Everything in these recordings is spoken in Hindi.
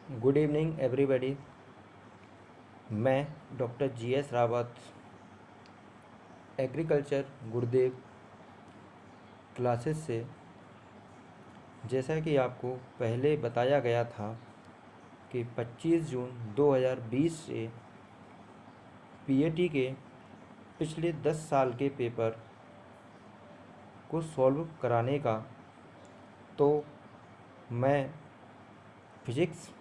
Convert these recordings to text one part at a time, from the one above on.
Good evening everybody. मैं डॉक्टर GS रावत, एग्रीकल्चर गुरुदेव क्लासेस से। जैसा कि आपको पहले बताया गया था कि 25 जून 2020 से PAT के पिछले 10 साल के पेपर को सॉल्व कराने का, तो मैं फिज़िक्स,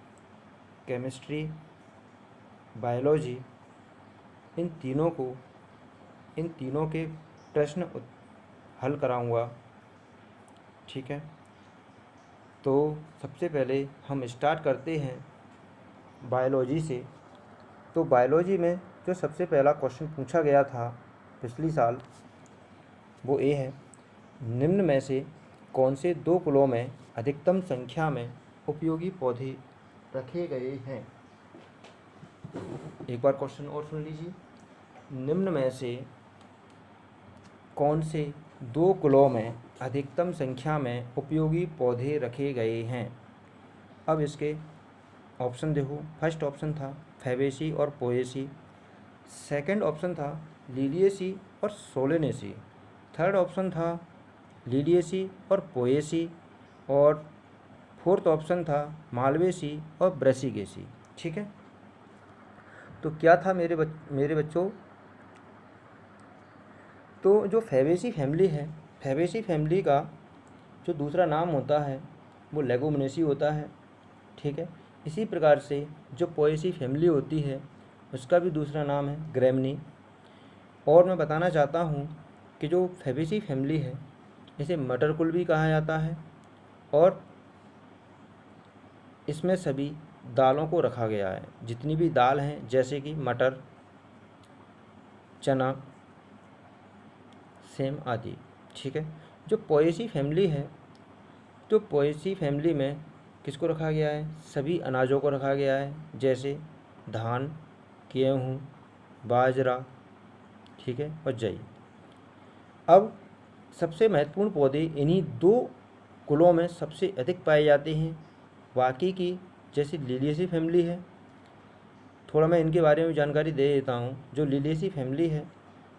केमिस्ट्री, बायोलॉजी इन तीनों के प्रश्न हल कराऊंगा। ठीक है, तो सबसे पहले हम स्टार्ट करते हैं बायोलॉजी से। तो बायोलॉजी में जो सबसे पहला क्वेश्चन पूछा गया था पिछली साल, वो ये है, निम्न में से कौन से दो कुलों में अधिकतम संख्या में उपयोगी पौधे रखे गए हैं। एक बार क्वेश्चन और सुन लीजिए, निम्न में से कौन से दो कुलों में अधिकतम संख्या में उपयोगी पौधे रखे गए हैं। अब इसके ऑप्शन देखो। फर्स्ट ऑप्शन था फैबेसी और पोएसी, सेकंड ऑप्शन था लिलिएसी और सोलेनेसी, थर्ड ऑप्शन था लिलिएसी और पोएसी, और फोर्थ ऑप्शन था मालवेसी और ब्रेसिगेसी। ठीक है, तो क्या था मेरे बच्चों, तो जो फैबेसी फैमिली है, फैबेसी फैमिली का जो दूसरा नाम होता है वो लेगुमिनेसी होता है। ठीक है, इसी प्रकार से जो पोएसी फैमिली होती है उसका भी दूसरा नाम है ग्रेमनी। और मैं बताना चाहता हूँ कि जो फैबेसी फैमिली है इसे मटर कुल भी कहा जाता है, और इसमें सभी दालों को रखा गया है। जितनी भी दाल हैं जैसे कि मटर, चना, सेम आदि। ठीक है, जो पोएसी फैमिली है, तो पोएसी फैमिली में किसको रखा गया है, सभी अनाजों को रखा गया है, जैसे धान, गेहूँ, बाजरा, ठीक है, और जई। अब सबसे महत्वपूर्ण पौधे इन्हीं दो कुलों में सबसे अधिक पाए जाते हैं। बाकी की जैसे लिलिएसी फैमिली है, थोड़ा मैं इनके बारे में जानकारी दे देता हूँ। जो लिलिएसी फैमिली है,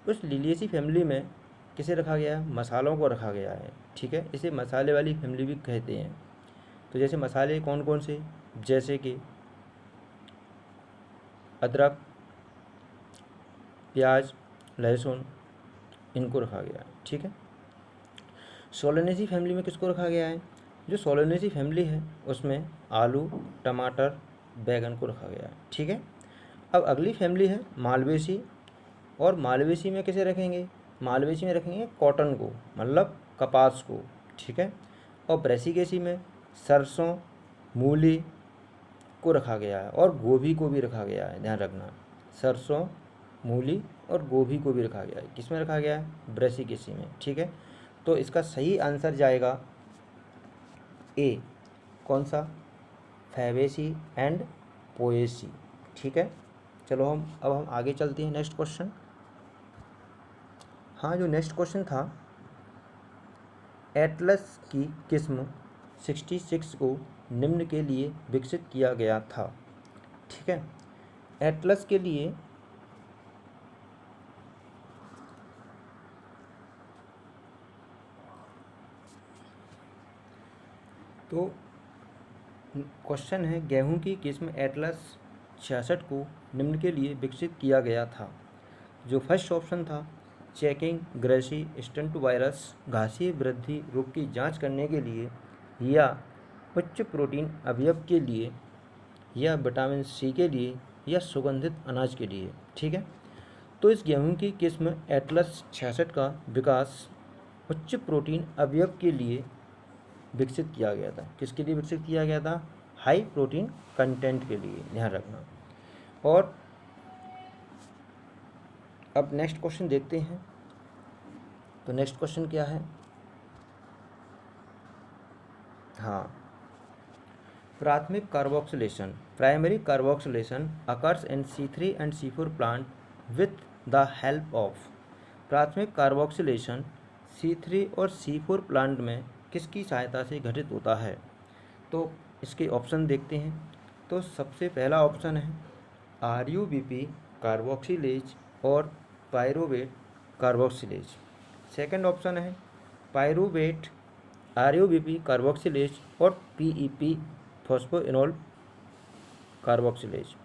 उस लिलिएसी फैमिली में किसे रखा गया है, मसालों को रखा गया है। ठीक है, इसे मसाले वाली फैमिली भी कहते हैं। तो जैसे मसाले कौन कौन से, जैसे कि अदरक, प्याज, लहसुन, इनको रखा गया है। ठीक है, सोलेनेसी फैमिली में किसको रखा गया है, जो सोलेनेसी फैमिली है उसमें आलू, टमाटर, बैगन को रखा गया है। ठीक है, अब अगली फैमिली है मालवेसी, और मालवेसी में किसे रखेंगे, मालवेसी में रखेंगे कॉटन को, मतलब कपास को। ठीक है, और ब्रेसिगेसी में सरसों, मूली को रखा गया है, और गोभी को भी रखा गया है। ध्यान रखना, सरसों, मूली और गोभी को भी रखा गया है। किस में रखा गया है, ब्रेसिगेसी में। ठीक है, तो इसका सही आंसर जाएगा ए। कौन सा, फैबेसी एंड पोएसी। ठीक है, चलो अब हम आगे चलते हैं। Next question. हाँ, जो नेक्स्ट क्वेश्चन था, एटलस की किस्म 66 को निम्न के लिए विकसित किया गया था। ठीक है, एटलस के लिए तो क्वेश्चन है, गेहूं की किस्म एटलस 66 को निम्न के लिए विकसित किया गया था। जो फर्स्ट ऑप्शन था चेकिंग ग्रेसी स्टंट वायरस, घासीय वृद्धि रोग की जांच करने के लिए, या उच्च प्रोटीन अवयव के लिए, या विटामिन सी के लिए, या सुगंधित अनाज के लिए। ठीक है, तो इस गेहूं की किस्म एटलस 66 का विकास उच्च प्रोटीन अवयव के लिए विकसित किया गया था। किसके लिए विकसित किया गया था, हाई प्रोटीन कंटेंट के लिए। ध्यान रखना। और अब नेक्स्ट क्वेश्चन देखते हैं। तो नेक्स्ट क्वेश्चन क्या है, हाँ, प्राथमिक carboxylation, primary carboxylation occurs in C3 and C4 plant with the help of. प्राथमिक कार्बोक्सिलेशन C3 और C4 प्लांट में किसकी सहायता से घटित होता है। तो इसके ऑप्शन देखते हैं। तो सबसे पहला ऑप्शन है RUBP कार्बोक्सिलेज और पायरुवेट कार्बोक्सिलेज। सेकंड ऑप्शन है पायरुवेट RUBP कार्बोक्सिलेज और PEP phosphoenol carboxylase.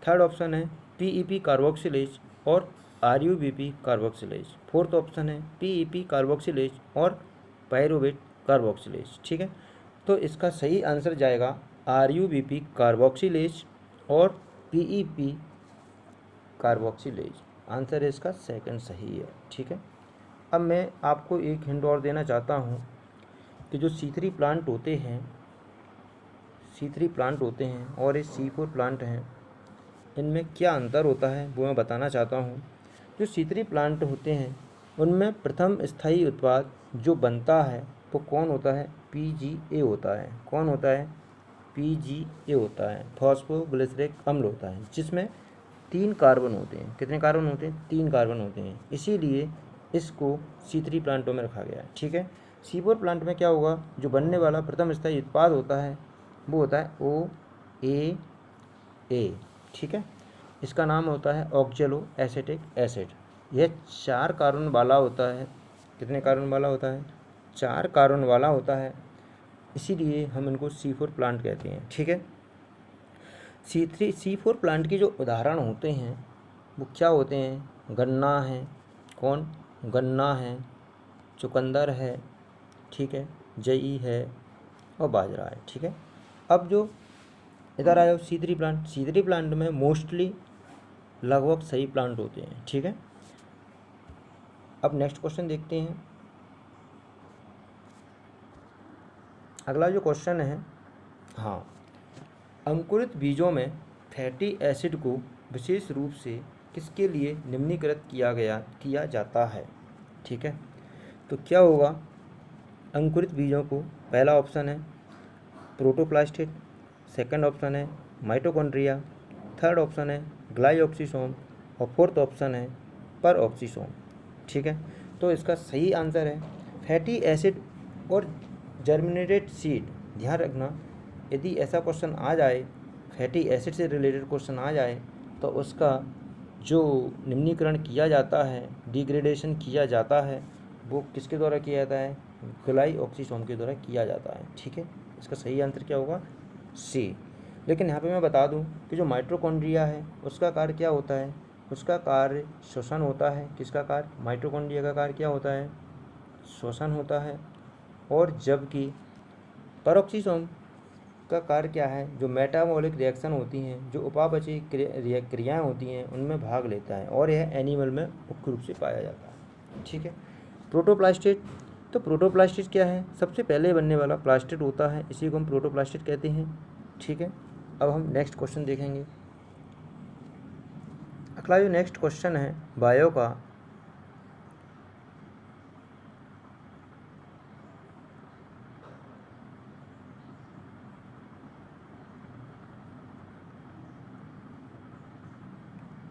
Third option है PEP कार्बोक्सिलेज और RUBP कार्बोक्सिलेज। फोर्थ ऑप्शन है PEP कार्बोक्सिलेज और पायरुवेट कार्बोक्सिलेज। ठीक है, तो इसका सही आंसर जाएगा RUBP कार्बोक्सिलेज और PEP कार्बोक्सिलेज। आंसर है इसका सेकंड सही है। ठीक है, अब मैं आपको एक हिंट और देना चाहता हूँ कि जो C3 प्लांट होते हैं, C3 प्लांट होते हैं और ये C4 प्लांट हैं, इनमें क्या अंतर होता है वो मैं बताना चाहता हूँ। जो C3 प्लांट होते हैं उनमें प्रथम स्थायी उत्पाद जो बनता है वो कौन होता है? PGA होता है। कौन होता है? PGA होता है, फॉस्फोग्लिसरिक अम्ल होता है, जिसमें 3 कार्बन होते हैं। कितने कार्बन होते हैं? 3 कार्बन होते हैं, इसीलिए इसको C3 प्लांटों में रखा गया है। ठीक है, C4 प्लांट में क्या होगा? जो बनने वाला प्रथम स्थायी उत्पाद होता है वो होता है OAA। ठीक है, इसका नाम होता है ऑक्जेलो एसेटिक एसिड। यह 4 कार्बन वाला होता है। कितने कार्बन वाला होता है? 4 कार्बन वाला होता है, इसीलिए हम इनको C4 प्लांट कहते हैं। ठीक है, C4 प्लांट के जो उदाहरण होते हैं वो क्या होते हैं? गन्ना है। कौन? गन्ना है, चुकंदर है, ठीक है, जई है और बाजरा है। ठीक है, अब जो इधर आया C3 प्लांट, C3 प्लांट में मोस्टली लगभग सही प्लांट होते हैं। ठीक है, अब नेक्स्ट क्वेश्चन देखते हैं। अगला जो क्वेश्चन है, हाँ, अंकुरित बीजों में फैटी एसिड को विशेष रूप से किसके लिए निम्नीकृत किया जाता है? ठीक है, तो क्या होगा? अंकुरित बीजों को पहला ऑप्शन है प्रोटोप्लास्ट, सेकंड ऑप्शन है माइटोकॉन्ड्रिया, थर्ड ऑप्शन है ग्लाइऑक्सीसोम और फोर्थ ऑप्शन है परऑक्सीसोम। ठीक है, तो इसका सही आंसर है फैटी एसिड और जर्मिनेटेड सीड। ध्यान रखना, यदि ऐसा क्वेश्चन आ जाए, फैटी एसिड से रिलेटेड क्वेश्चन आ जाए, तो उसका जो निम्नीकरण किया जाता है, डिग्रेडेशन किया जाता है, वो किसके द्वारा किया जाता है? ग्लाइऑक्सीसोम के द्वारा किया जाता है। ठीक है, इसका सही आंसर क्या होगा? सी। लेकिन यहाँ पे मैं बता दूँ कि जो माइटोकॉन्ड्रिया है उसका कार्य क्या होता है? उसका कार्य श्वसन होता है। किसका कार्य? माइटोकॉन्ड्रिया का कार्य क्या होता है? श्वसन होता है। और जबकि परऑक्सीसोम का कार्य क्या है? जो मेटाबॉलिक रिएक्शन होती हैं, जो उपापचयी क्रियाएँ होती हैं, उनमें भाग लेता है और यह एनिमल में मुख्य रूप से पाया जाता है। ठीक है, प्रोटोप्लास्ट, तो प्रोटोप्लास्ट क्या है? सबसे पहले बनने वाला प्लास्टिड होता है, इसी को हम प्रोटोप्लास्ट कहते हैं। ठीक है, अब हम नेक्स्ट क्वेश्चन देखेंगे। अगला जो नेक्स्ट क्वेश्चन है बायो का,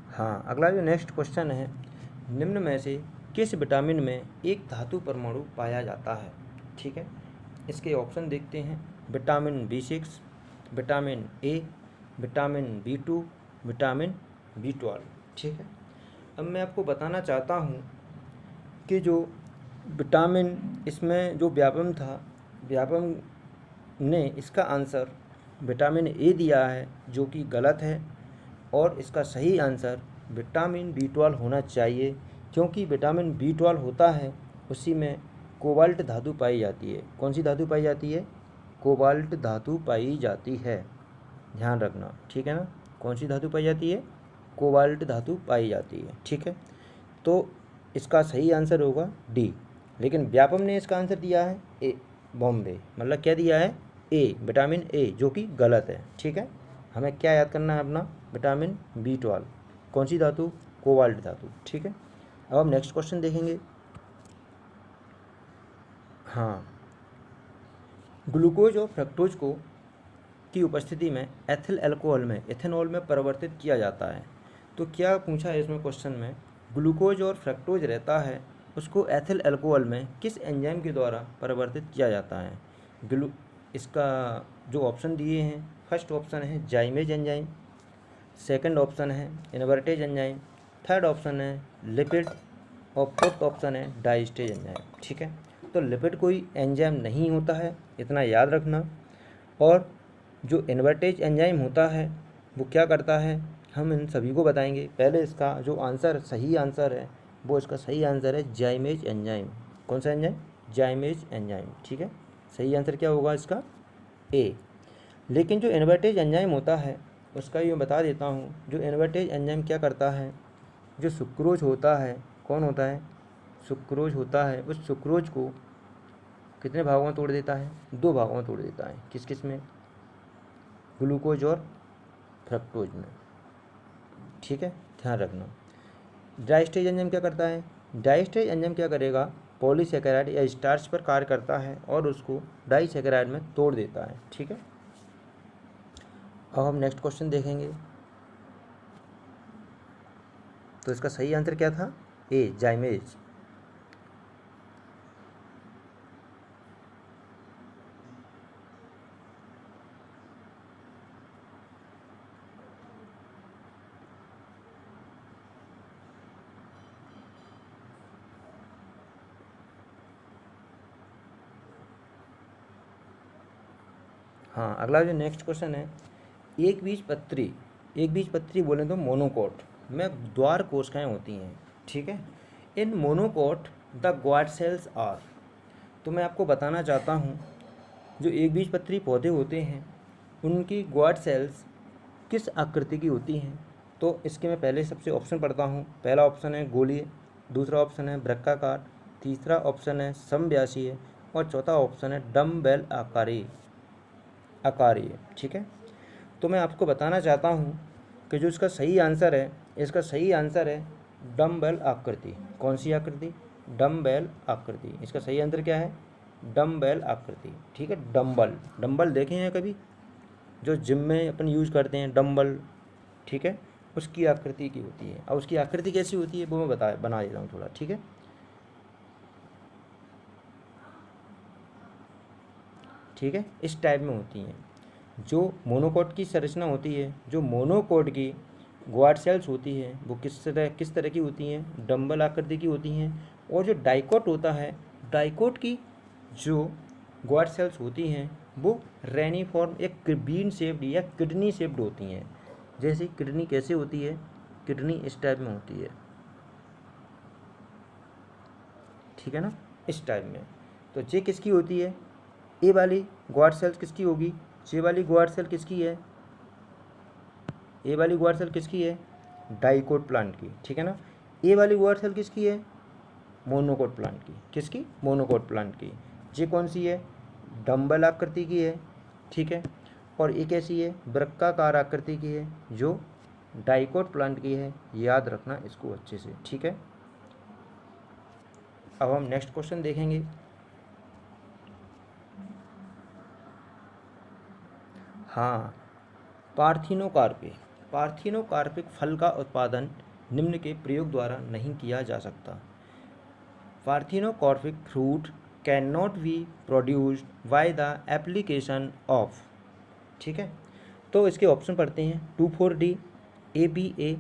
हाँ, अगला जो नेक्स्ट क्वेश्चन है, निम्न में से किस विटामिन में एक धातु परमाणु पाया जाता है? ठीक है, इसके ऑप्शन देखते हैं। Vitamin B6, vitamin A, vitamin B2, vitamin B12। ठीक है, अब मैं आपको बताना चाहता हूँ कि जो विटामिन, इसमें जो व्यापम था, व्यापम ने इसका आंसर विटामिन A दिया है, जो कि गलत है, और इसका सही आंसर विटामिन B12 होना चाहिए, क्योंकि विटामिन B12 होता है उसी में कोबाल्ट धातु पाई जाती है। कौन सी धातु पाई जाती है? कोबाल्ट धातु पाई जाती है, ध्यान रखना। ठीक है ना, कौन सी धातु पाई जाती है? कोबाल्ट धातु पाई जाती है। ठीक है, तो इसका सही आंसर होगा डी। लेकिन व्यापम ने इसका आंसर दिया है ए, बॉम्बे, मतलब क्या दिया है? ए, विटामिन ए, जो कि गलत है। ठीक है, हमें क्या याद करना है अपना? विटामिन B12, कौन सी धातु? कोबाल्ट धातु। ठीक है, अब हम नेक्स्ट क्वेश्चन देखेंगे। हाँ, ग्लूकोज और फ्रक्टोज को की उपस्थिति में एथिल अल्कोहल में इथेनॉल में परिवर्तित किया जाता है। तो क्या पूछा है इसमें क्वेश्चन में? ग्लूकोज और फ्रक्टोज रहता है, उसको एथिल अल्कोहल में किस एंजाइम के द्वारा परिवर्तित किया जाता है? इसका जो ऑप्शन दिए हैं फर्स्ट ऑप्शन है जाइमेज एंजाइम, सेकंड ऑप्शन है इन्वर्टेज एंजाइम, थर्ड ऑप्शन है लिपिड और फोर्थ ऑप्शन है डाइस्टेज एंजाइम। ठीक है, तो लिपिड कोई एंजाइम नहीं होता है, इतना याद रखना। और जो इन्वर्टेज एंजाइम होता है वो क्या करता है, हम इन सभी को बताएंगे। पहले इसका जो आंसर सही आंसर है वो इसका सही आंसर है जाइमेज एंजाइम। कौन सा एंजाइम? जाइमेज एंजाइम। ठीक है, सही आंसर क्या होगा इसका? ए। लेकिन जो इन्वर्टेज एंजाइम होता है उसका ये बता देता हूँ। जो इन्वर्टेज एंजाइम क्या करता है, जो सुक्रोज होता है, कौन होता है? सुक्रोज होता है। उस सुक्रोज को कितने भागों में तोड़ देता है? 2 भागों में तोड़ देता है। किस किस में? ग्लूकोज और फ्रक्टोज में। ठीक है, ध्यान रखना। डाइस्टेज एंजाइम क्या करता है? डाइस्टेज एंजाइम क्या करेगा, पॉलीसैकेराइड या स्टार्च पर कार्य करता है और उसको डाइसैकेराइड में तोड़ देता है। ठीक है, अब हम नेक्स्ट क्वेश्चन देखेंगे। तो इसका सही आंसर क्या था? ए, जाइमेज। हाँ, अगला जो नेक्स्ट क्वेश्चन है, एक बीजपत्री बोले तो मोनोकोट में द्वार कोशिकाएं होती हैं। ठीक है, in monocot the guard cells are. तो मैं आपको बताना चाहता हूँ, जो एक बीजपत्री पौधे होते हैं उनकी ग्वाड सेल्स किस आकृति की होती हैं। तो इसके मैं पहले सबसे ऑप्शन पढ़ता हूँ। पहला ऑप्शन है गोलीय, दूसरा ऑप्शन है वृक्काकार, तीसरा ऑप्शन है समव्यासीय और चौथा ऑप्शन है डम्बेल आकारीय। ठीक है, तो मैं आपको बताना चाहता हूँ कि जो इसका सही आंसर है, इसका सही आंसर है डम्बेल आकृति। कौन सी आकृति? डम्बेल आकृति। इसका सही आंसर क्या है? डम्बेल आकृति। ठीक है, डम्बल देखे हैं कभी? जो जिम में अपन यूज करते हैं डम्बल। ठीक है, उसकी आकृति की होती है। और उसकी आकृति कैसी होती है वो मैं बना देता हूँ थोड़ा। ठीक है, ठीक है, इस टाइप में होती हैं। जो मोनोकोट की संरचना होती है, जो मोनोकोट की ग्वाड सेल्स होती है वो किस तरह की होती हैं? डम्बल आकृति की होती हैं। और जो डाइकोट होता है, डाइकोट की जो ग्वाड सेल्स होती हैं वो रेनिफॉर्म, एक बीन शेप्ड या किडनी शेप्ड होती हैं। जैसे किडनी कैसे होती है? किडनी इस टाइप में होती है। ठीक है ना, इस टाइप में। तो ये किसकी होती है? ए वाली ग्वाड सेल्स किसकी होगी? ये वाली ग्वाड सेल किसकी है? ए वाली ग्वाड सेल किसकी है? डाइकोट प्लांट की। ठीक है ना, ए वाली ग्वाड सेल किसकी है? मोनोकोट प्लांट की। किसकी? मोनोकोट प्लांट की। ये कौन सी है? डम्बल आकृति की है। ठीक है, और ये कैसी है? वृक्काकार आकृति की है, जो डाइकोट प्लांट की है। याद रखना इसको अच्छे से। ठीक है, अब हम नेक्स्ट क्वेश्चन देखेंगे। हाँ, पार्थिनोकार्पिक फल का उत्पादन निम्न के प्रयोग द्वारा नहीं किया जा सकता। Parthenocarpic fruit can not be produced by the application of. ठीक है, तो इसके ऑप्शन पढ़ते हैं 2,4-D, ABA,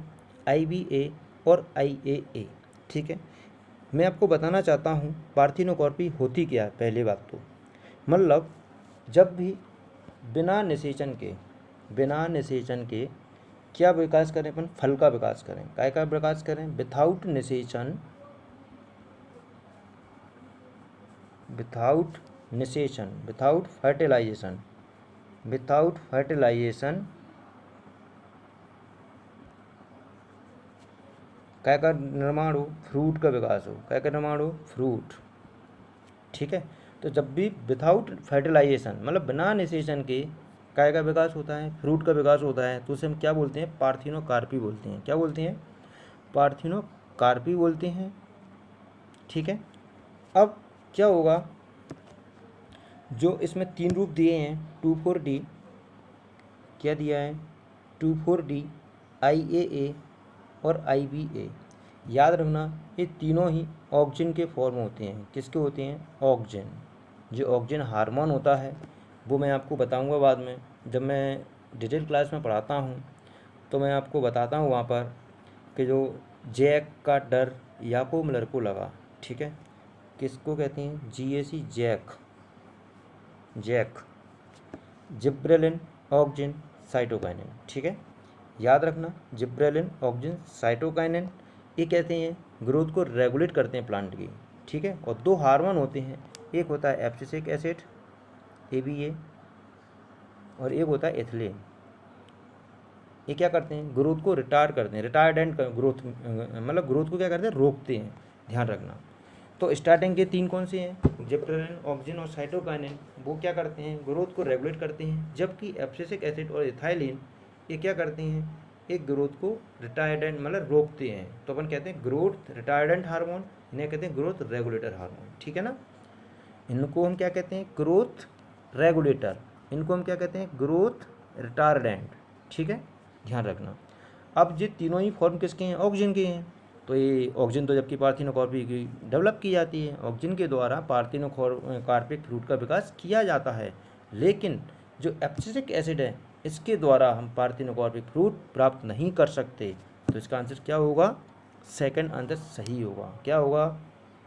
IBA और IAA। ठीक है, मैं आपको बताना चाहता हूँ पार्थिनोकार्पी होती क्या है। पहली बात तो मतलब जब भी बिना निषेचन के क्या विकास करें अपन? फल का विकास करें। काय का विकास करें? विदाउट निषेचन, विदाउट फर्टिलाइजेशन काय का निर्माण हो? फ्रूट का विकास हो। काय का निर्माण हो? फ्रूट। ठीक है, तो जब भी विदाउट फर्टिलाइजेशन मतलब बिना निषेचन के काय का विकास होता है? फ्रूट का विकास होता है, तो उसे हम क्या बोलते हैं? पार्थिनोकार्पी बोलते हैं। क्या बोलते हैं? पार्थिनोकार्पी बोलते हैं। ठीक है, अब क्या होगा, जो इसमें 3 रूप दिए हैं 2,4-D, क्या दिया है? 2,4-D, IAA और IBA। याद रखना ये तीनों ही ऑक्सिन के फॉर्म होते हैं। किसके होते हैं? ऑक्सिन। जो ऑक्सिन हार्मोन होता है वो मैं आपको बताऊंगा बाद में, जब मैं डिटेल क्लास में पढ़ाता हूँ तो मैं आपको बताता हूँ वहाँ पर कि जो जैक का डर याकूब मिलर को लगा, ठीक है, किसको कहते हैं, GAC, जैक, जिब्रेलिन, ऑक्जिन, साइटोकाइनिन, ठीक है, याद रखना, जिब्रेलिन, ऑक्जिन, साइटोकाइनिन, ये कहते हैं ग्रोथ को रेगुलेट करते हैं प्लांट की, ठीक है। और दो हार्मोन होते हैं, एक होता है एब्सिसिक एसिड ABA और एक होता है एथिलीन। ये क्या करते हैं, ग्रोथ को रिटार्ड करते हैं, रिटार्डेंट ग्रोथ, मतलब ग्रोथ को क्या करते हैं, रोकते हैं, ध्यान रखना। तो स्टार्टिंग के 3 कौन से हैं, जिब्रेलिन, ऑक्जिन और साइटोकाइनिन, वो क्या करते हैं, ग्रोथ को रेगुलेट करते हैं, जबकि एब्सिसिक एसिड और इथाइलिन ये क्या करते हैं, एक ग्रोथ को रिटार्डेंट मतलब रोकते हैं। तो अपन कहते हैं ग्रोथ रिटार्डेंट हार्मोन, इन्हें कहते हैं ग्रोथ रेगुलेटर हार्मोन, ठीक है ना। इनको हम क्या कहते हैं, ग्रोथ रेगुलेटर, इनको हम क्या कहते हैं, ग्रोथ रिटार्डेंट, ठीक है, ध्यान रखना। अब ये तीनों ही फॉर्म किसके हैं, ऑक्सिजन के हैं। तो ये ऑक्सिजन तो जबकि पार्थिनोकार्पिक की डेवलप की जाती है, ऑक्सिजन के द्वारा पार्थिनोकार्पिक फ्रूट का विकास किया जाता है, लेकिन जो एब्सिसिक एसिड है इसके द्वारा हम पार्थिनोकार्पिक फ्रूट प्राप्त नहीं कर सकते। तो इसका आंसर क्या होगा, सेकंड आंसर सही होगा। क्या होगा,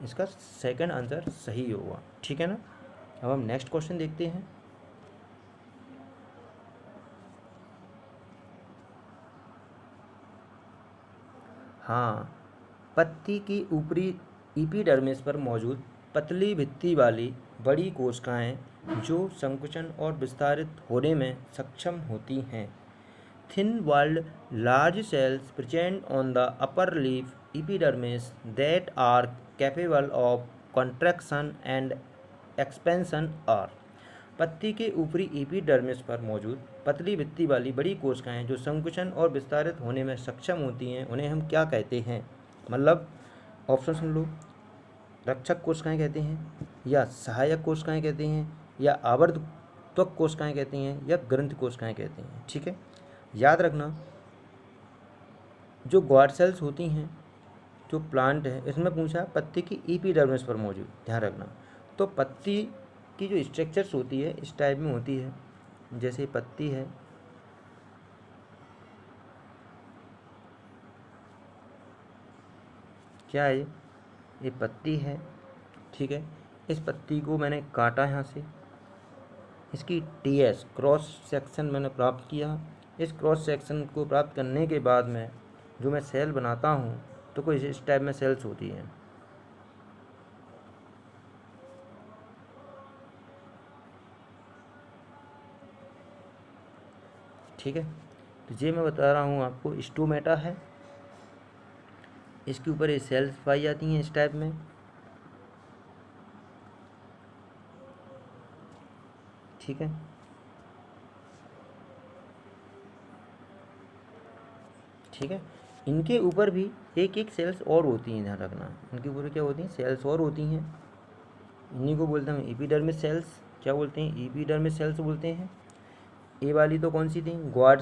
इसका सेकंड आंसर सही होगा, ठीक है ना। अब हम नेक्स्ट क्वेश्चन देखते हैं। हाँ, पत्ती की ऊपरी एपिडर्मिस पर मौजूद पतली भित्ति वाली बड़ी कोशिकाएं जो संकुचन और विस्तारित होने में सक्षम होती हैं। Thin walled large cells present on the upper leaf epidermis that are capable of contraction and expansion are। पत्ती के ऊपरी एपिडर्मिस पर मौजूद पतली भित्ति वाली बड़ी कोशिकाएं जो संकुचन और विस्तारित होने में सक्षम होती हैं, उन्हें हम क्या कहते हैं। मतलब ऑप्शन सुन लो, रक्षक कोशिकाएं कहते हैं, या सहायक कोशिकाएं कहते हैं, या आवर्धक कोशिकाएं कहते हैं, या ग्रंथि कोशिकाएं कहते हैं, ठीक है। याद रखना, जो ग्वाड सेल्स होती हैं, जो प्लांट है, इसमें पूछा पत्ती की एपिडर्मिस पर मौजूद, ध्यान रखना। तो पत्ती की जो स्ट्रक्चर्स होती है इस टाइप में होती है, जैसे पत्ती है, क्या है ये पत्ती है, ठीक है। इस पत्ती को मैंने काटा यहाँ से, इसकी TS क्रॉस सेक्शन मैंने प्राप्त किया। इस क्रॉस सेक्शन को प्राप्त करने के बाद में जो मैं सेल बनाता हूँ तो कोई इस टाइप में सेल्स होती हैं, ठीक है। तो ये मैं बता रहा हूँ आपको, स्टोमेटा है, इसके ऊपर ये सेल्स पाई जाती हैं इस टाइप में, ठीक है। ठीक है, इनके ऊपर भी एक एक सेल्स और होती हैं, ध्यान रखना, इनके ऊपर क्या होती हैं, सेल्स और होती हैं, इन्हीं को बोलते हैं एपिडर्मिस सेल्स। क्या बोलते हैं, एपिडर्मिस सेल्स बोलते हैं। ए वाली तो कौन सी थी, ग्वाड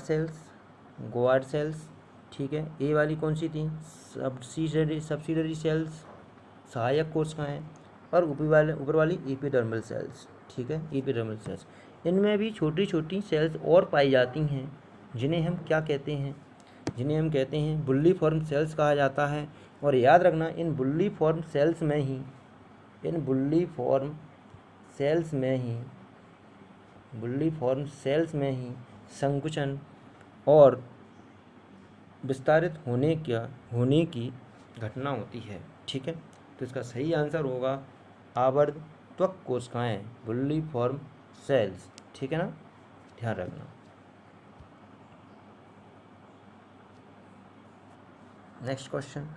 सेल्स, ठीक है। ए वाली कौन सी थी, सब्सिडरी सेल्स, सहायक कोशिकाएं, और ऊपर वाली एपिडर्मल सेल्स, ठीक है, एपिडर्मल सेल्स। इनमें भी छोटी छोटी सेल्स और पाई जाती हैं, जिन्हें हम क्या कहते हैं, जिन्हें हम कहते हैं बुल्ली फॉर्म सेल्स कहा जाता है। और याद रखना, इन बुल्ली फॉर्म सेल्स में ही संकुचन और विस्तारित होने की घटना होती है, ठीक है। तो इसका सही आंसर होगा आवर्धक कोशिकाएं, बुल्ली फॉर्म सेल्स, ठीक है ना, ध्यान रखना। नेक्स्ट क्वेश्चन,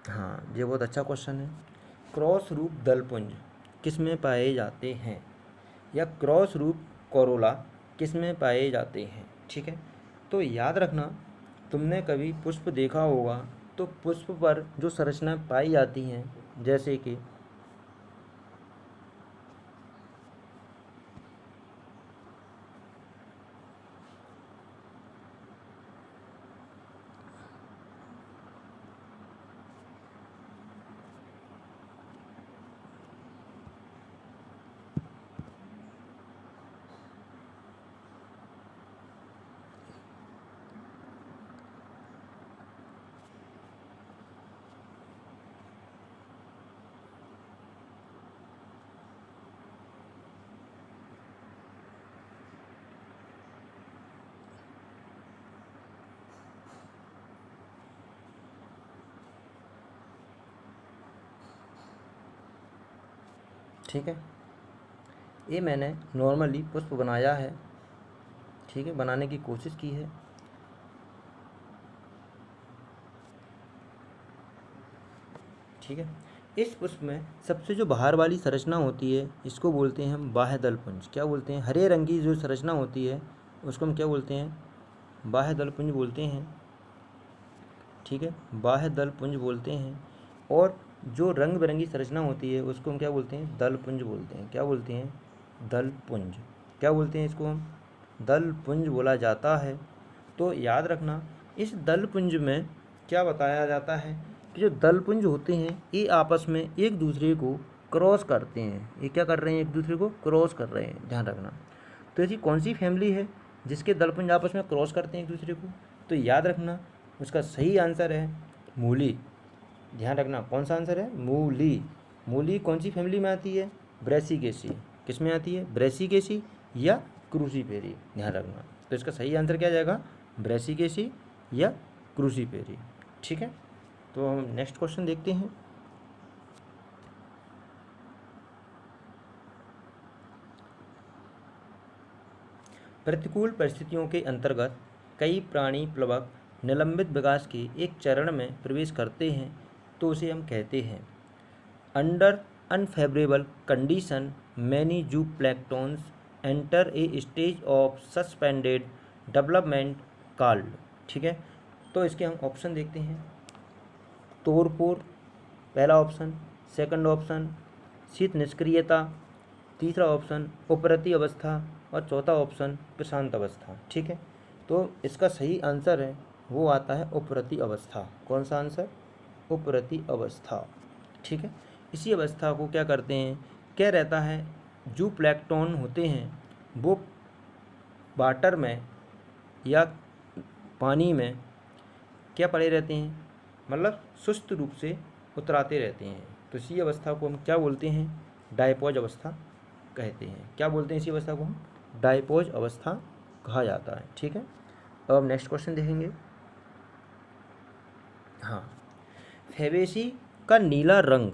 हाँ ये बहुत अच्छा क्वेश्चन है। क्रॉस रूप दलपुंज किस में पाए जाते हैं, या क्रॉस रूप कोरोला किस में पाए जाते हैं, ठीक है। तो याद रखना, तुमने कभी पुष्प देखा होगा, तो पुष्प पर जो संरचना पाई जाती हैं, जैसे कि ठीक है, ये मैंने नॉर्मली पुष्प बनाया है, ठीक है, बनाने की कोशिश की है। ठीक है, इस पुष्प में सबसे जो बाहर वाली संरचना होती है इसको बोलते हैं हम बाह्य दल पुंज। क्या बोलते हैं? हरे रंग की जो संरचना होती है उसको हम क्या बोलते हैं? बाह्य दल पुंज बोलते हैं। ठीक है, बाह्य दल पुंज बोलते हैं। और जो रंग बिरंगी संरचना होती है उसको हम क्या बोलते हैं? दल पुंज बोलते हैं। क्या बोलते हैं? दल पुंज। क्या बोलते हैं इसको हम? दल पुंज बोला जाता है। तो याद रखना, इस दल पुंज में क्या बताया जाता है कि जो दल पुंज होते हैं ये आपस में एक दूसरे को क्रॉस करते हैं। ये क्या कर रहे हैं? एक दूसरे को क्रॉस कर रहे हैं, ध्यान रखना। तो ऐसी कौन सी फैमिली है जिसके दल पुंज आपस में क्रॉस करते हैं एक दूसरे को? तो याद रखना, उसका सही आंसर है मूली। ध्यान रखना, कौन सा आंसर है? मूली। मूली कौन सी फैमिली में आती है? ब्रेसिकेसी। किस में आती है? ब्रेसिकेसी या क्रूसीपेरी। ध्यान रखना, तो इसका सही आंसर क्या जाएगा? ब्रेसिकेसी या क्रूसीपेरी। ठीक है, तो हम नेक्स्ट क्वेश्चन देखते हैं। प्रतिकूल परिस्थितियों के अंतर्गत कई प्राणी प्लवक निलंबित विकास के एक चरण में प्रवेश करते हैं तो उसे हम कहते हैं under unfavourable condition many zooplanktons enter a stage of suspended development called. ठीक है, तो इसके हम ऑप्शन देखते हैं। तोरपोर पहला ऑप्शन, सेकंड ऑप्शन शीत निष्क्रियता, तीसरा ऑप्शन उपरती अवस्था और चौथा ऑप्शन प्रशांत अवस्था। ठीक है, तो इसका सही आंसर है वो आता है उपरती अवस्था। कौन सा आंसर? उपरती अवस्था। ठीक है, इसी अवस्था को क्या करते हैं? क्या रहता है, जो प्लैंकटन होते हैं वो वाटर में या पानी में क्या पड़े रहते हैं? मतलब सुस्त रूप से उतराते रहते हैं। तो इसी अवस्था को हम क्या बोलते हैं? डायपोज अवस्था कहते हैं। क्या बोलते हैं इसी अवस्था को हम? डायपोज अवस्था कहा जाता है। ठीक है, अब हम नेक्स्ट क्वेश्चन देखेंगे। हाँ, फैबेसी का नीला रंग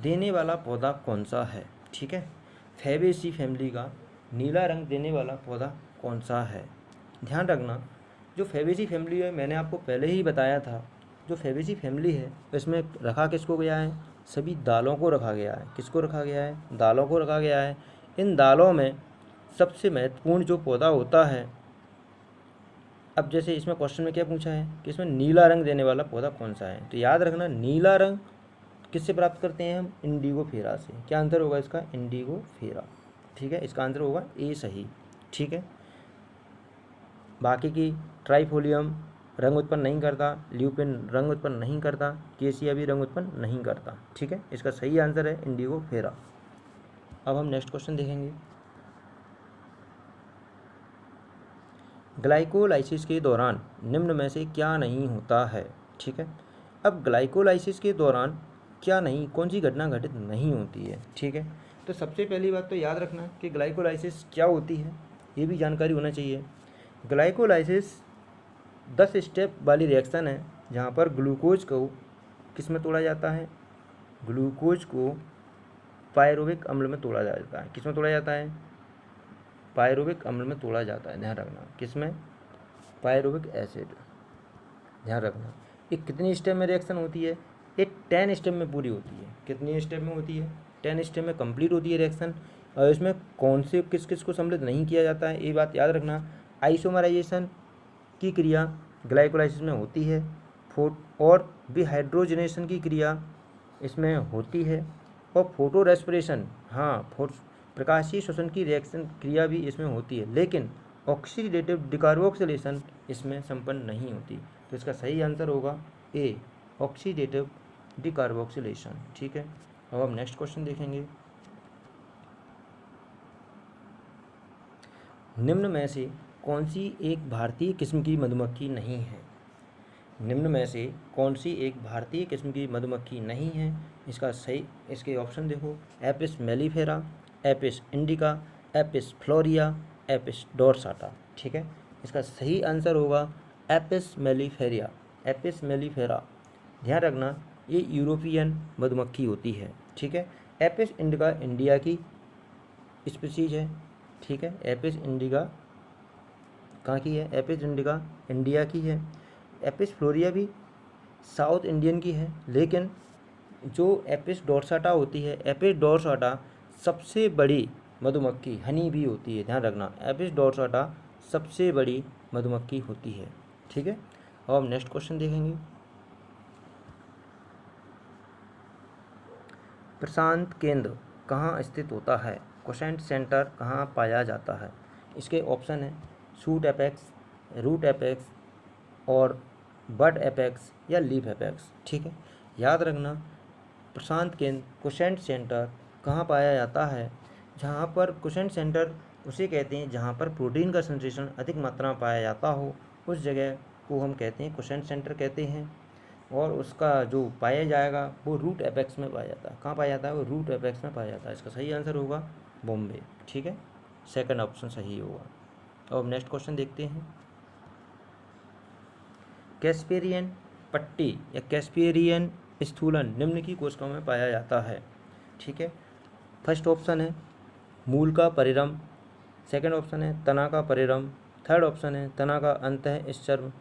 देने वाला पौधा कौन सा है? ठीक है, फैबेसी फैमिली का नीला रंग देने वाला पौधा कौन सा है? ध्यान रखना, जो फैबेसी फैमिली है मैंने आपको पहले ही बताया था, जो फैबेसी फैमिली है इसमें रखा किसको गया है? सभी दालों को रखा गया है। किसको रखा गया है? दालों को रखा गया है। इन दालों में सबसे महत्वपूर्ण जो पौधा होता है, अब जैसे इसमें क्वेश्चन में क्या पूछा है कि इसमें नीला रंग देने वाला पौधा कौन सा है, तो याद रखना नीला रंग किससे प्राप्त करते हैं हम? इंडिगो फेरा से। क्या आंसर होगा इसका? इंडिगो फेरा। ठीक है, इसका आंसर होगा ए सही। ठीक है, बाकी की ट्राइफोलियम रंग उत्पन्न नहीं करता, ल्यूपिन रंग उत्पन्न नहीं करता, केसिया भी रंग उत्पन्न नहीं करता। ठीक है, इसका सही आंसर है इंडिगो फेरा। अब हम नेक्स्ट क्वेश्चन देखेंगे। ग्लाइकोलाइसिस के दौरान निम्न में से क्या नहीं होता है? ठीक है, अब ग्लाइकोलाइसिस के दौरान क्या नहीं, कौन सी घटना घटित नहीं होती है? ठीक है, तो सबसे पहली बात तो याद रखना कि ग्लाइकोलाइसिस क्या होती है, ये भी जानकारी होना चाहिए। ग्लाइकोलाइसिस 10 स्टेप वाली रिएक्शन है जहाँ पर ग्लूकोज को किस में तोड़ा जाता है? ग्लूकोज को पायरुविक अम्ल में तोड़ा जाता है। किस में तोड़ा जाता है? पायरुविक अम्ल में तोड़ा जाता है। ध्यान रखना, किस में? Pyruvic acid. ध्यान रखना, ये कितनी स्टेप में रिएक्शन होती है? ये 10 स्टेप में पूरी होती है। कितनी स्टेप में होती है? 10 स्टेप में कंप्लीट होती है रिएक्शन। और इसमें कौन से किस किस को सम्मिलित नहीं किया जाता है, ये बात याद रखना। आइसोमराइजेशन की क्रिया ग्लाइकोलाइसिस में होती है, और डिहाइड्रोजनेशन की क्रिया इसमें होती है, और फोटो रेस्पिरेशन, हाँ, प्रकाशीय श्वसन की रिएक्शन क्रिया भी इसमें होती है, लेकिन ऑक्सीडेटिव डिकार्बोक्सिलेशन इसमें संपन्न नहीं होती। तो इसका सही आंसर होगा ए, ऑक्सीडेटिव डिकार्बोक्सिलेशन। ठीक है, अब हम नेक्स्ट क्वेश्चन देखेंगे। निम्न में से कौन सी एक भारतीय किस्म की मधुमक्खी नहीं है? निम्न में से कौन सी एक भारतीय किस्म की मधुमक्खी नहीं है? इसका सही, इसके ऑप्शन देखो। Apis mellifera, Apis indica, Apis florea, Apis dorsata. ठीक है, इसका सही आंसर होगा एपिस मेलिफेरिया। Apis mellifera. ध्यान रखना, ये यूरोपियन मधुमक्खी होती है। ठीक है, एपिस इंडिका इंडिया की स्पीसीज है, ठीक है। एपिस इंडिका कहाँ की है? एपिस इंडिका इंडिया की है। एपिस फ्लोरिया भी साउथ इंडियन की है, लेकिन जो एपिस डोर्साटा होती है, एपिस डोर्साटा सबसे बड़ी मधुमक्खी हनी भी होती है, ध्यान रखना। एपिस डोर्साटा सबसे बड़ी मधुमक्खी होती है, ठीक है। और अब नेक्स्ट क्वेश्चन देखेंगे। प्रशांत केंद्र कहाँ स्थित होता है? क्वेश्चन सेंटर कहाँ पाया जाता है? इसके ऑप्शन है शूट एपेक्स, रूट एपेक्स और बड एपेक्स या लीफ एपेक्स, ठीक है। याद रखना, प्रशांत केंद्र क्वेश्चन सेंटर कहाँ पाया जाता है? जहाँ पर क्वेश्चन सेंटर उसे कहते हैं जहाँ पर प्रोटीन का कंसंट्रेशन अधिक मात्रा में पाया जाता हो, उस जगह को हम कहते हैं क्वेश्चन सेंटर कहते हैं। और उसका जो पाया जाएगा वो रूट एपेक्स में पाया जाता है। कहाँ पाया जाता है? वो रूट एपेक्स में पाया जाता है। इसका सही आंसर होगा बॉम्बे, ठीक है। सेकंड ऑप्शन सही होगा। अब नेक्स्ट क्वेश्चन देखते हैं। कैस्पेरियन पट्टी या कैस्पेरियन स्थूलन निम्न की कोशिकाओं में पाया जाता है, ठीक है। फर्स्ट ऑप्शन है मूल का परिरम, सेकंड ऑप्शन है तना का परिरम, थर्ड ऑप्शन है तना का अंतःस्चर्म,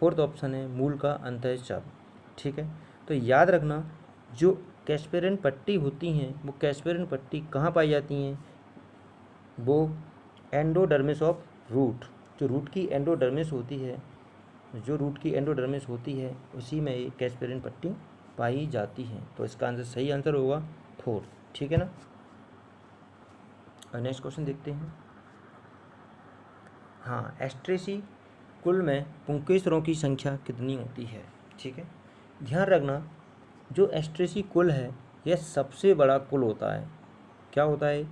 फोर्थ ऑप्शन है मूल का अंतःस्चर्म, ठीक है। तो याद रखना, जो कैस्पेरियन पट्टी होती हैं वो कैस्पेरियन पट्टी कहाँ पाई जाती हैं? वो एंडोडर्मिस ऑफ रूट, जो रूट की एंडोडर्मिस होती है, जो रूट की एंडोडर्मिस होती है उसी में ये कैस्पेरियन पट्टी पाई जाती है। तो इसका आंसर सही आंसर होगा फोर्थ, ठीक है ना। और नेक्स्ट क्वेश्चन देखते हैं। हाँ, एस्ट्रेसी कुल में पुंकेसरों की संख्या कितनी होती है, ठीक है। ध्यान रखना, जो एस्ट्रेसी कुल है यह सबसे बड़ा कुल होता है। क्या होता है?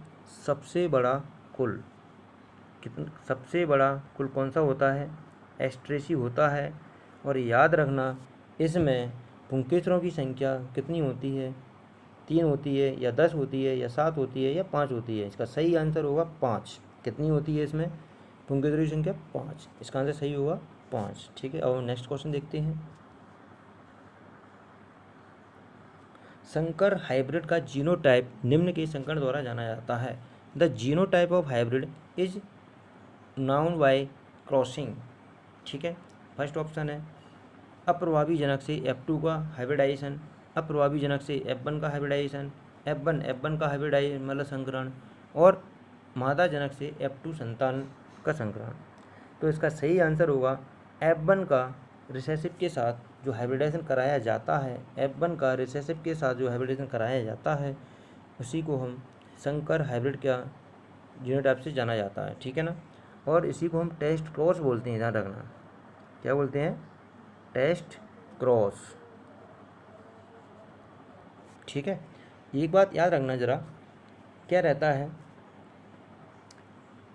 सबसे बड़ा कुल। सबसे बड़ा कुल कौन सा होता है? एस्ट्रेसी होता है। और याद रखना, इसमें पुंकेसरों की संख्या कितनी होती है? 3 होती है या 10 होती है या 7 होती है या 5 होती है? इसका सही आंसर होगा 5। कितनी होती है इसमें पुंकेसरों की संख्या? 5। इसका आंसर सही होगा 5, ठीक है। और नेक्स्ट क्वेश्चन देखते हैं। संकर हाइब्रिड का जीनोटाइप निम्न के संकर द्वारा जाना जाता है। The genotype of hybrid is noun bye crossing, ठीक है। फर्स्ट ऑप्शन है अप्रभावी जनक से F2 का हाइब्रिडाइजेशन, अप्रभावी जनक से F1 का हाइब्रिडाइजेशन, F1 का हाइब्रिडाइजेशन मतलब संकरण, और मादा जनक से F2 संतान का संकरण। तो इसका सही आंसर होगा F1 का रिसेसिव के साथ जो हाइब्रिडाइजेशन कराया जाता है, F1 का रिसेसिव के साथ जो हाइब्रिडाइजेशन कराया जाता है उसी को हम संकर हाइब्रिड का जीनोटाइप से जाना जाता है, ठीक है ना। और इसी को हम टेस्ट क्रॉस बोलते हैं, ध्यान रखना। क्या बोलते हैं? टेस्ट क्रॉस, ठीक है। एक बात याद रखना ज़रा, क्या रहता है,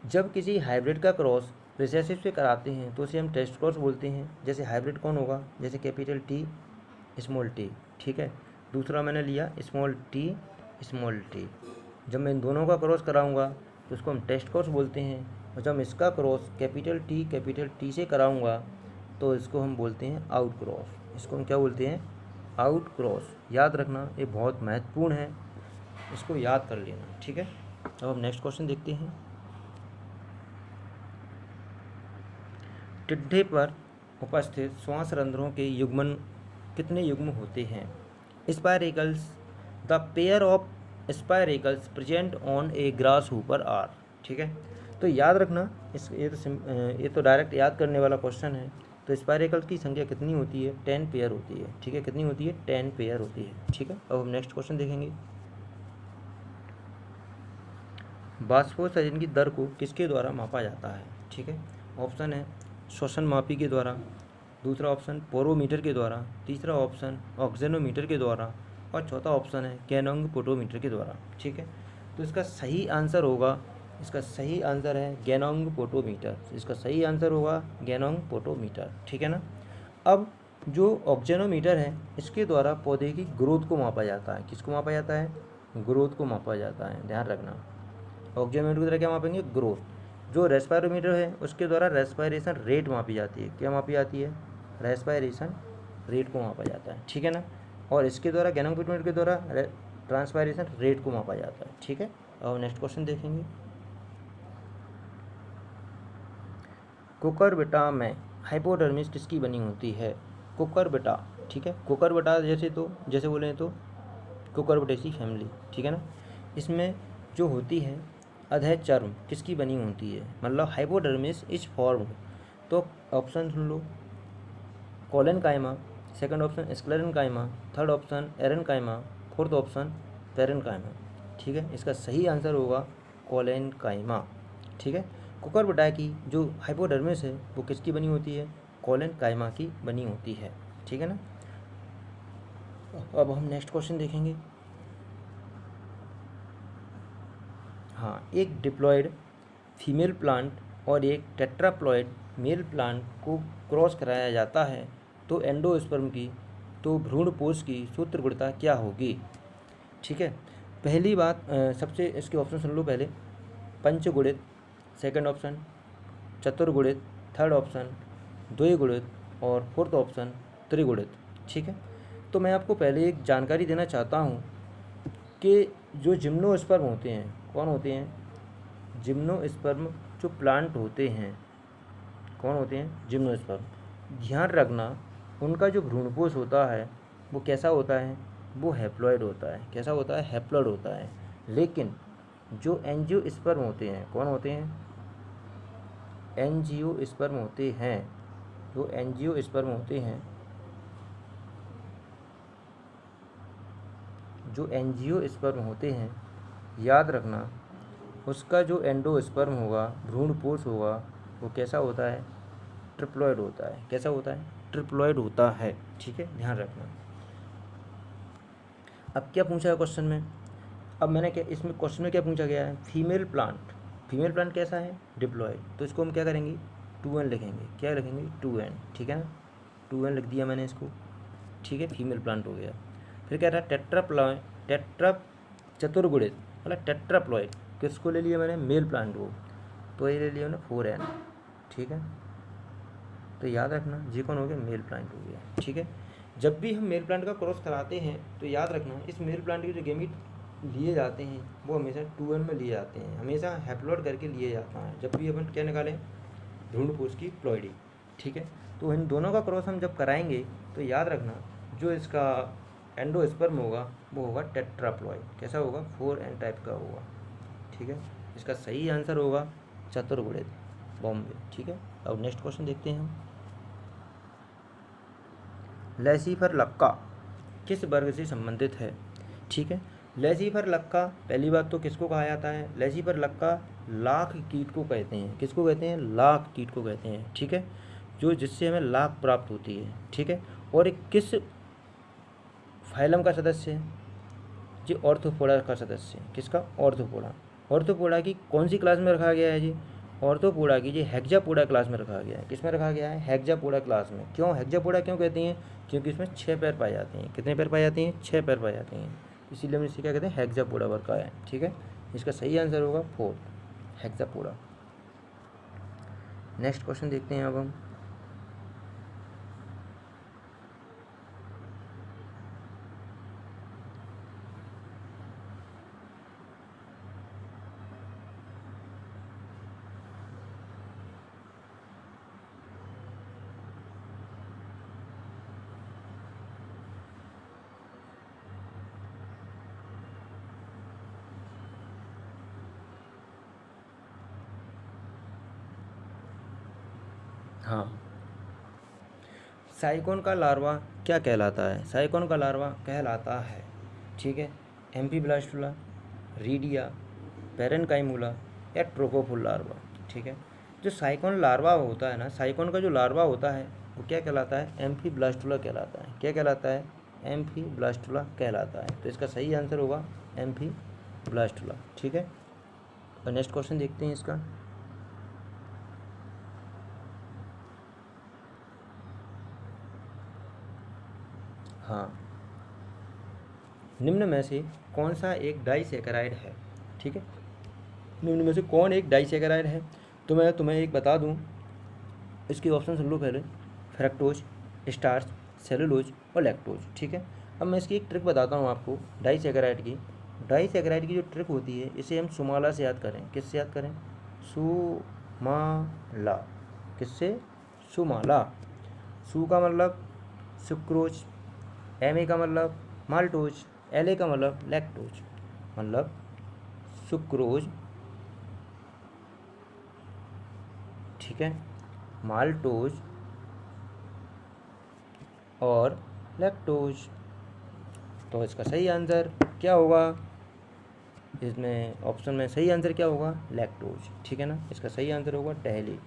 जब किसी हाइब्रिड का क्रॉस रिसेसिव से कराते हैं तो उसे हम टेस्ट क्रॉस बोलते हैं। जैसे हाइब्रिड कौन होगा? जैसे कैपिटल T स्मॉल t, ठीक है। दूसरा मैंने लिया स्मॉल t स्मॉल t। जब मैं इन दोनों का क्रॉस कराऊंगा तो उसको हम टेस्ट क्रॉस बोलते हैं। और जब इसका क्रॉस कैपिटल T से कराऊंगा तो इसको हम बोलते हैं आउट क्रॉस। इसको हम क्या बोलते हैं? Out cross. याद रखना, ये बहुत महत्वपूर्ण है, इसको याद कर लेना, ठीक है। अब हम नेक्स्ट क्वेश्चन देखते हैं। टिड्ढे पर उपस्थित श्वास रंध्रों के युग्मन कितने युग्म होते हैं? Spiracles, the pair of spiracles present on a grasshopper are, ठीक है। तो याद रखना, ये तो डायरेक्ट याद करने वाला क्वेश्चन है। तो स्पाइरेकल की संख्या कितनी होती है? 10 पेयर होती है, ठीक है। कितनी होती है? 10 पेयर होती है, ठीक है। अब हम नेक्स्ट क्वेश्चन देखेंगे। बाष्पोत्सर्जन की दर को किसके द्वारा मापा जाता है? ठीक है। ऑप्शन है श्वसन मापी के द्वारा, दूसरा ऑप्शन पोरोमीटर के द्वारा, तीसरा ऑप्शन ऑक्सीजनोमीटर के द्वारा, और चौथा ऑप्शन है गैनोंग पोटोमीटर के द्वारा, ठीक है। तो इसका सही आंसर होगा, इसका सही आंसर है गैनोंग पोटोमीटर। इसका सही आंसर होगा गैनोंग पोटोमीटर, ठीक है ना। अब जो ऑक्सीजनोमीटर है इसके द्वारा पौधे की ग्रोथ को मापा जाता है। किसको मापा जाता है? ग्रोथ को मापा जाता है, ध्यान रखना। ऑक्सीजनोमीटर की द्वारा क्या मापेंगे? ग्रोथ। जो रेस्पायरोमीटर है उसके द्वारा रेस्पायरेशन रेट मापी जाती है। क्या मापी जाती है? रेस्पायरेशन रेट को मापा जाता है, ठीक है ना। और इसके द्वारा गैनोंग पोटोमीटर के द्वारा ट्रांसपायरेशन रेट को मापा जाता है। ठीक है, अब नेक्स्ट क्वेश्चन देखेंगे। कुकुरबिटा में हाइपोडर्मिस किसकी बनी होती है? कुकुरबिटा, ठीक है, कुकुरबिटा जैसे बोलें तो कुकुरबिटेसी फैमिली, ठीक है ना। इसमें जो होती है अधः चर्म किसकी बनी होती है, मतलब हाइपोडर्मिस इज फॉर्म्ड, तो ऑप्शन सुन लो, collenchyma, second option sclerenchyma, third option aerenchyma, fourth option parenchyma. ठीक है, इसका सही आंसर होगा कोलेनकाइमा। ठीक है, कुकुरबिटा की जो हाइपोडर्मिस है वो किसकी बनी होती है? कोलेनकाइमा की बनी होती है। ठीक है ना। अब हम नेक्स्ट क्वेश्चन देखेंगे। हाँ, एक डिप्लॉयड फीमेल प्लांट और एक टेट्राप्लॉयड मेल प्लांट को क्रॉस कराया जाता है तो एंडोस्पर्म की, तो भ्रूणपोष की सूत्रगुणता क्या होगी? ठीक है, पहली बात सबसे इसके ऑप्शन सुन लो पहले। पंचगुणित, सेकंड ऑप्शन चतुर्गुणित, थर्ड ऑप्शन द्विगुणित और फोर्थ ऑप्शन त्रिगुणित। ठीक है, तो मैं आपको पहले एक जानकारी देना चाहता हूँ कि जो जिम्नोस्पर्म होते हैं, कौन होते हैं? जिम्नोस्पर्म जो प्लांट होते हैं, कौन होते हैं? जिम्नोस्पर्म। ध्यान रखना, उनका जो भ्रूणपोष होता है वो कैसा होता है? वो हैप्लॉइड होता है। कैसा होता है? हैप्लॉइड होता है। लेकिन जो एंजियोस्पर्म होते हैं, कौन होते हैं? एंजियोस्पर्म होते हैं। जो एंजियोस्पर्म होते हैं, जो एंजियोस्पर्म होते हैं, याद रखना उसका जो एंडोस्पर्म होगा, भ्रूणपोष होगा, वो कैसा होता है? ट्रिप्लॉइड होता है। कैसा होता है? ट्रिप्लॉइड होता है। ठीक है, ध्यान रखना। अब क्या पूछा है क्वेश्चन में? अब मैंने क्या इसमें क्वेश्चन में क्या पूछा गया है? Female plant. फीमेल प्लांट कैसा है? डिप्लॉयड। तो इसको हम क्या करेंगे? 2n लिखेंगे। क्या लिखेंगे? 2n। ठीक है ना, 2n लिख दिया मैंने इसको। ठीक है, फीमेल प्लांट हो गया। फिर कह रहा है चतुर्गुणित, मतलब टेट्राप्लॉयड। किसको ले लिया मैंने? मेल प्लांट को, तो ये ले लिया मैंने 4n। ठीक है, तो याद रखना जी कौन हो गया? मेल प्लांट हो गया। ठीक है, जब भी हम मेल प्लांट का क्रॉस कराते हैं तो याद रखना इस मेल प्लांट के जो गेमीट लिए जाते हैं वो हमेशा 2n में लिए जाते हैं, हमेशा हैप्लॉइड करके लिए जाता है जब भी अपन क्या निकालें? भ्रूणपोष की प्लॉइडी। ठीक है, तो इन दोनों का क्रॉस हम जब कराएंगे तो याद रखना जो इसका एंडोस्पर्म होगा वो होगा टेट्राप्लॉइड। कैसा होगा? 4n टाइप का होगा। ठीक है, इसका सही आंसर होगा चतुर्गुणित, बॉम्बे। ठीक है, अब नेक्स्ट क्वेश्चन देखते हैं हम। लैसीफर लक्का किस वर्ग से संबंधित है? ठीक है, लैसीफर लक्का, पहली बात तो किसको कहा जाता है? लैसीफर लक्का लाख कीट को कहते हैं। किसको कहते हैं? लाख कीट को कहते हैं। ठीक है, जो जिससे हमें लाख प्राप्त होती है। ठीक है, और एक किस फाइलम का सदस्य है? जी ऑर्थोपोडा का सदस्य है। किसका? ऑर्थोपोडा। ऑर्थोपोडा की कौन सी क्लास में रखा गया है जी? ऑर्थोपोडा की जी हेक्सापोडा क्लास में रखा गया है। किस में रखा गया है? हेक्सापोडा क्लास में। क्यों हेक्सापोडा क्यों कहती हैं? क्योंकि इसमें 6 पैर पाए जाते हैं। कितने पैर पाए जाते हैं? 6 पैर पाए जाते हैं, इसीलिए हम इसे क्या कहते हैं? हेक्सापोडा वर्ग का है। ठीक है, इसका सही आंसर होगा 4, हेक्सापोडा। नेक्स्ट क्वेश्चन देखते हैं अब हम। हाँ, साइकोन का लार्वा क्या कहलाता है? साइकोन का लार्वा कहलाता है, ठीक है, एम्फीब्लास्टुला, रीडिया, पेरेनकाइमुला या ट्रोकोफुल लार्वा। ठीक है, जो साइकोन लार्वा होता है ना, साइकोन का जो लार्वा होता है वो क्या कहलाता है? एम्फीब्लास्टुला कहलाता है। क्या कहलाता है? एम्फीब्लास्टुला कहलाता है। तो इसका सही आंसर होगा एम्फीब्लास्टुला। ठीक है, और नेक्स्ट क्वेश्चन देखते हैं इसका। हाँ, निम्न में से कौन सा एक डाइसैकेराइड है? ठीक है, निम्न में से कौन एक डाइसैकेराइड है? तो मैं तुम्हें एक बता दूं, इसके ऑप्शन सुन लो पहले। फ्रक्टोज, स्टार्च, सेलुलोज और लैक्टोज। ठीक है, अब मैं इसकी एक ट्रिक बताता हूँ आपको डाइसैकेराइड की। डाइसैकेराइड की जो ट्रिक होती है, इसे हम सुमाला से याद करें। किससे याद करें? सुमाला। किससे? सुमाला। सु का मतलब सुक्रोज, एम ए का मतलब माल्टोज, एल ए का मतलब लैक्टोज, मतलब सुक्रोज, ठीक है, माल्टोज और लैक्टोज। तो इसका सही आंसर क्या होगा? इसमें ऑप्शन में सही आंसर क्या होगा? लैक्टोज, ठीक है ना। इसका सही आंसर होगा डेली।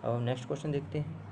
अब हम नेक्स्ट क्वेश्चन देखते हैं।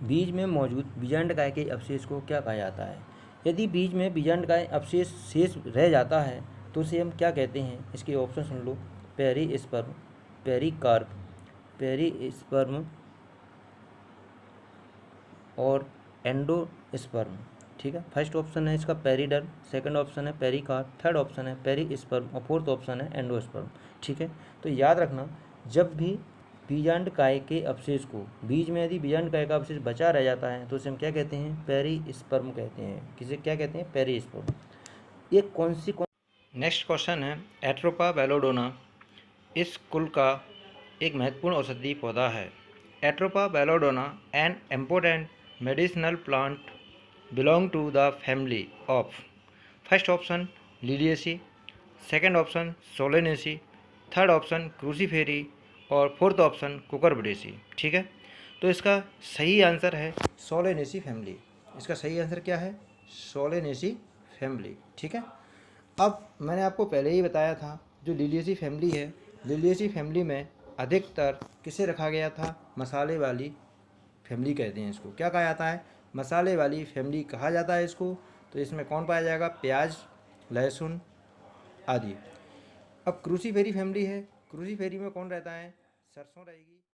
बीज में मौजूद बीजांडकाय के अवशेष को क्या कहा जाता है? यदि बीज में बीजांडकाय अवशेष शेष रह जाता है तो उसे हम क्या कहते हैं? इसके ऑप्शन सुन लो। पेरिस्पर्म, पेरिकार्प, पेरिस्पर्म और एंडोस्पर्म, ठीक है। फर्स्ट ऑप्शन है इसका पेरिडर्म, सेकंड ऑप्शन है पेरिकार्प, थर्ड ऑप्शन है पेरिस्पर्म और फोर्थ ऑप्शन है एंडोस्पर्म, ठीक है। तो याद रखना, जब भी बीजांडकाय के अवशेष को, बीज में यदि बीजांडकाय का अवशेष बचा रह जाता है तो उसे हम क्या कहते हैं? पेरिस्पर्म कहते हैं। किसे क्या कहते हैं? पेरिस्पर्म। ये कौन सी नेक्स्ट क्वेश्चन है, एट्रोपा बेलोडोना इस कुल का एक महत्वपूर्ण औषधीय पौधा है। Atropa belladonna an important medicinal plant belong to the family of. First option Liliaceae, second option Solanaceae, third option Cruciferae और फोर्थ ऑप्शन कुकुरबिटेसी, ठीक है। तो इसका सही आंसर है सोलेनेसी फैमिली। इसका सही आंसर क्या है? सोलेनेसी फैमिली, ठीक है। अब मैंने आपको पहले ही बताया था, जो लिलिएसी फैमिली है, लिलिएसी फैमिली में अधिकतर किसे रखा गया था? मसाले वाली फैमिली कहते हैं इसको। क्या कहा जाता है? मसाले वाली फैमिली कहा जाता है इसको। तो इसमें कौन पाया जाएगा? प्याज, लहसुन आदि। अब क्रूसीफेरी फैमिली है, क्रूसीफेरी में कौन रहता है? सरसों रहेगी।